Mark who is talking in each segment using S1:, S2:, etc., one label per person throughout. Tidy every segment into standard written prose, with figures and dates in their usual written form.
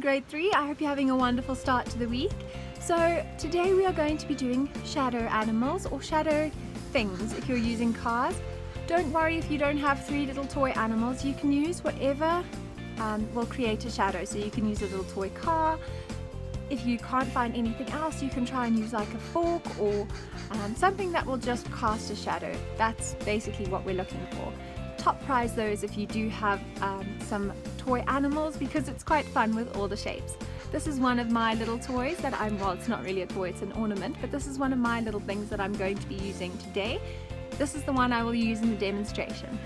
S1: Grade 3, I hope you're having a wonderful start to the week. So today we are going to be doing shadow animals or shadow things if you're using cars. Don't worry if you don't have 3 little toy animals, you can use whatever will create a shadow. So you can use a little toy car. If you can't find anything else, you can try and use like a fork or something that will just cast a shadow. That's basically what we're looking for. Top prize those if you do have some toy animals, because it's quite fun with all the shapes. This is one of my little toys that well, it's not really a toy, it's an ornament, but this is one of my little things that I'm going to be using today. This is the one I will use in the demonstration.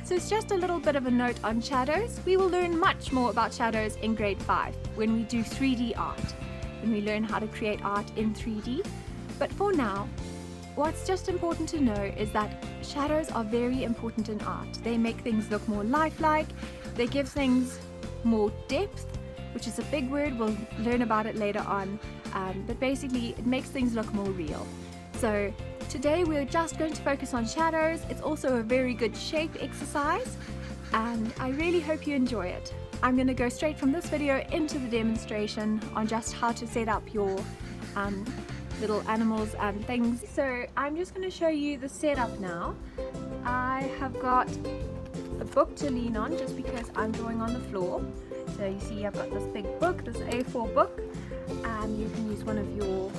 S1: So it's just a little bit of a note on shadows. We will learn much more about shadows in grade 5 when we do 3D art, when we learn how to create art in 3D. But for now, what's just important to know is that shadows are very important in art. They make things look more lifelike, they give things more depth, which is a big word, we'll learn about it later on, but basically it makes things look more real. So today we're just going to focus on shadows. It's also a very good shape exercise and I really hope you enjoy it. I'm going to go straight from this video into the demonstration on just how to set up your little animals and things. So I'm just going to show you the setup now. I have got a book to lean on just because I'm drawing on the floor. So you see I've got this big book, this A4 book, and you can use one of your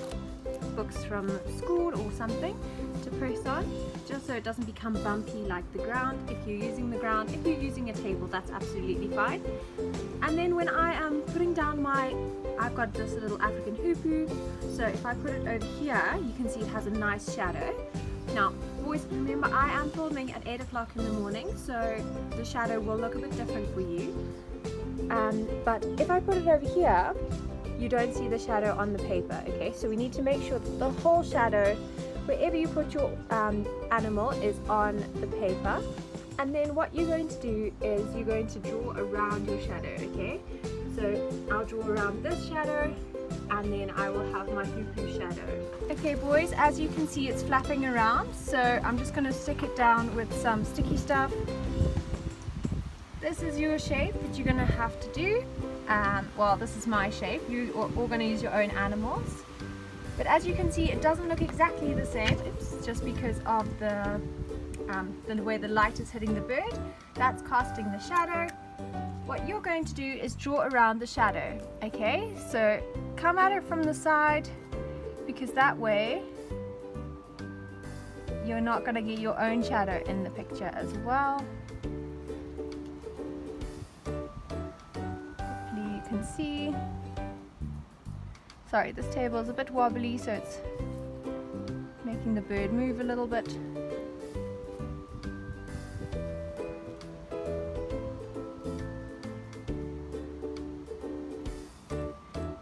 S1: books from school or something to press on, just so it doesn't become bumpy like the ground. If you're using the ground, if you're using a table, that's absolutely fine. And then when I am putting down I've got this little African hoopoo, so if I put it over here, you can see it has a nice shadow. Now, boys, remember I am filming at 8 o'clock in the morning, so the shadow will look a bit different for you. But if I put it over here, you don't see the shadow on the paper, okay? So we need to make sure that the whole shadow, wherever you put your animal, is on the paper. And then what you're going to do is you're going to draw around your shadow, okay? So I'll draw around this shadow and then I will have my hoopoo shadow. Okay boys, as you can see it's flapping around, so I'm just going to stick it down with some sticky stuff. This is your shape that you're going to have to do. Well, this is my shape. You are all going to use your own animals. But as you can see, it doesn't look exactly the same. It's just because of the way the light is hitting the bird. That's casting the shadow. What you're going to do is draw around the shadow, okay? So come at it from the side, because that way you're not going to get your own shadow in the picture as well. Hopefully you can see. Sorry, this table is a bit wobbly, so it's making the bird move a little bit.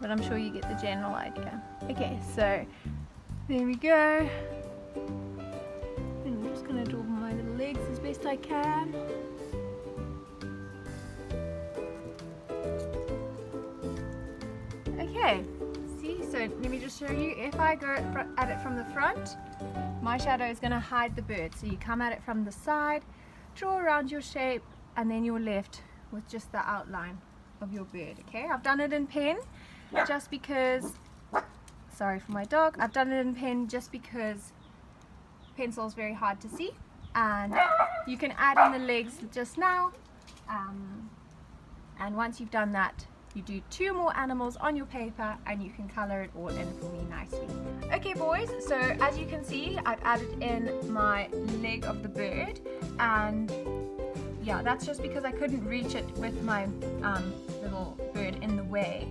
S1: But I'm sure you get the general idea. Okay, so there we go. And I'm just going to draw my little legs as best I can. Okay, see, so let me just show you. If I go at it from the front, my shadow is going to hide the bird. So you come at it from the side, draw around your shape, and then you're left with just the outline of your bird. Okay, I've done it in pen just because, sorry for my dog, I've done it in pen just because pencil is very hard to see, and you can add in the legs just now, and once you've done that, you do 2 more animals on your paper and you can color it all in for me nicely. Okay boys, so as you can see, I've added in my leg of the bird, and yeah, that's just because I couldn't reach it with my little bird in the way.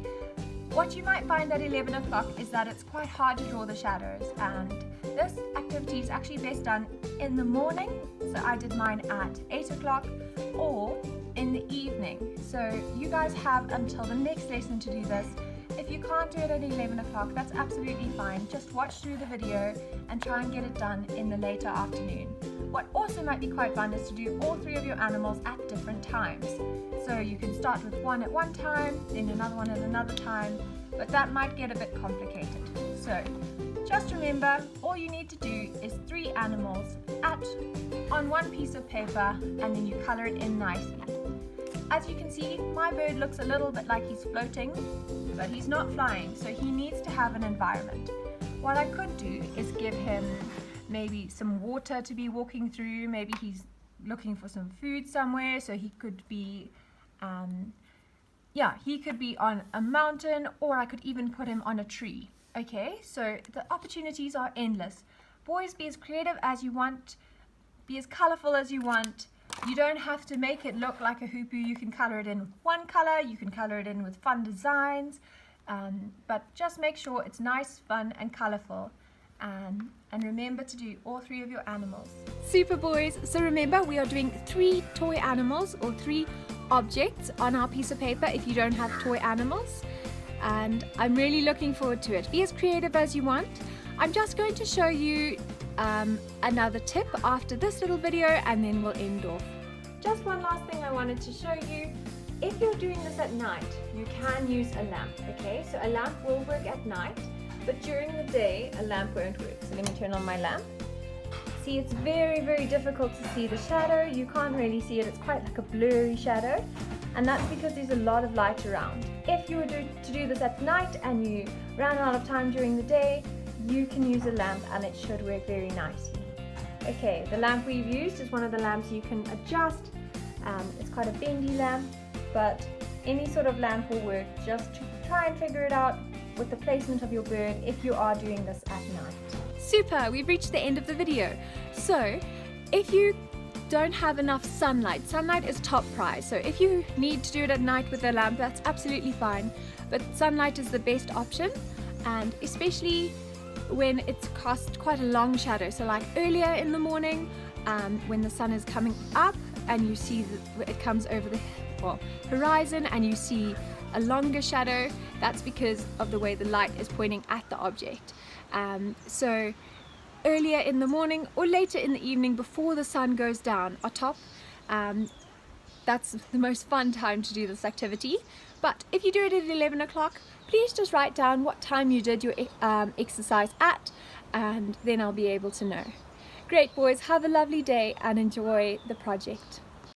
S1: What you might find at 11 o'clock is that it's quite hard to draw the shadows, and this activity is actually best done in the morning. So I did mine at 8 o'clock or in the evening. So you guys have until the next lesson to do this. If you can't do it at 11 o'clock, that's absolutely fine. Just watch through the video and try and get it done in the later afternoon. What also might be quite fun is to do all 3 of your animals at different times. So you can start with one at one time, then another one at another time, but that might get a bit complicated. So just remember, all you need to do is 3 animals on one piece of paper, and then you color it in nicely. as you can see, my bird looks a little bit like he's floating, but he's not flying, so he needs to have an environment. What I could do is give him maybe some water to be walking through. Maybe he's looking for some food somewhere, so he could be he could be on a mountain, or I could even put him on a tree. Okay, so the opportunities are endless. Boys, be as creative as you want, be as colorful as you want. You don't have to make it look like a hoopoo. You can color it in with one color, you can color it in with fun designs, but just make sure it's nice, fun and colorful. And remember to do all 3 of your animals. Super boys, so remember we are doing 3 toy animals or 3 objects on our piece of paper if you don't have toy animals, and I'm really looking forward to it. Be as creative as you want. I'm just going to show you another tip after this little video, and then we'll end off. Just one last thing I wanted to show you. If you're doing this at night, you can use a lamp, okay? So a lamp will work at night, but during the day a lamp won't work. So let me turn on my lamp. See, it's very, very difficult to see the shadow. You can't really see it. It's quite like a blurry shadow, and that's because there's a lot of light around. If you were to do this at night and you ran out of time during the day, you can use a lamp and it should work very nicely. Okay, the lamp we've used is one of the lamps you can adjust. It's quite a bendy lamp, but any sort of lamp will work. Just to try and figure it out with the placement of your bird if you are doing this at night. Super, we've reached the end of the video. So if you don't have enough sunlight is top prize. So if you need to do it at night with a lamp, that's absolutely fine, but sunlight is the best option, and especially when it's cast quite a long shadow. So like earlier in the morning, when the sun is coming up and you see it comes over the horizon and you see a longer shadow, that's because of the way the light is pointing at the object. So earlier in the morning or later in the evening before the sun goes down are top. That's the most fun time to do this activity. But if you do it at 11 o'clock, please just write down what time you did your exercise at, and then I'll be able to know. Great boys, have a lovely day and enjoy the project.